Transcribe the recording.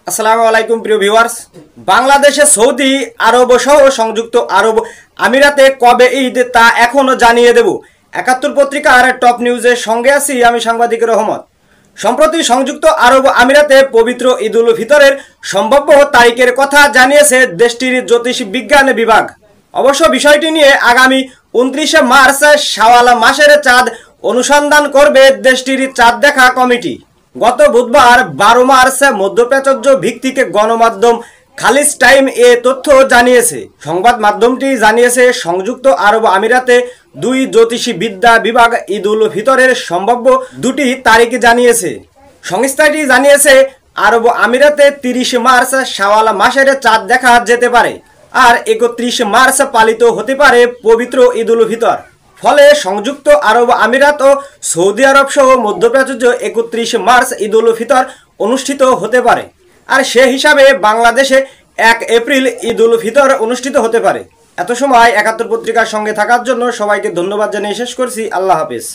আসসালামু আলাইকুম প্রিয় ভিউয়ার্স। বাংলাদেশে সৌদি আরব সহ সংযুক্ত আরব আমিরাতে কবে ঈদ তা এখনও জানিয়ে দেব। ৭১ পত্রিকার টপ নিউজের সঙ্গে আছি আমি সাংবাদিক রহমত। সম্প্রতি সংযুক্ত আরব আমিরাতে পবিত্র ঈদ উল ফিতরের সম্ভাব্য তারিখের কথা জানিয়েছে দেশটির জ্যোতিষ বিজ্ঞান বিভাগ। অবশ্য বিষয়টি নিয়ে আগামী ২৯ মার্চ শাওয়াল মাসের চাঁদ অনুসন্ধান করবে দেশটির চাঁদ দেখা কমিটি। গত বুধবার ১২ মার্চ মধ্যপ্রাচ্য ভিত্তিক গণমাধ্যম খালিজ টাইম এ তথ্য জানিয়েছে। সংবাদ মাধ্যমটি জানিয়েছে সংযুক্ত আরব আমিরাতে দুই জ্যোতিষবিদ্যা বিভাগ ঈদ উল ফিতরের সম্ভাব্য দুটি তারিখ জানিয়েছে। সংস্থাটি জানিয়েছে আরব আমিরাতে ৩০ মার্চ শাওয়াল মাসের চাঁদ দেখা যেতে পারে, আর ৩১ মার্চ পালিত হতে পারে পবিত্র ঈদ উল ফিতর। ফলে সংযুক্ত আরব আমিরাত ও সৌদি আরব সহ মধ্যপ্রাচ্য ৩১ মার্চ ঈদ উল ফিতর অনুষ্ঠিত হতে পারে, আর সে হিসাবে বাংলাদেশে ১ এপ্রিল ঈদ উল ফিতর অনুষ্ঠিত হতে পারে। এত সময় ৭১ পত্রিকার সঙ্গে থাকার জন্য সবাইকে ধন্যবাদ জানিয়ে শেষ করছি। আল্লাহ হাফেজ।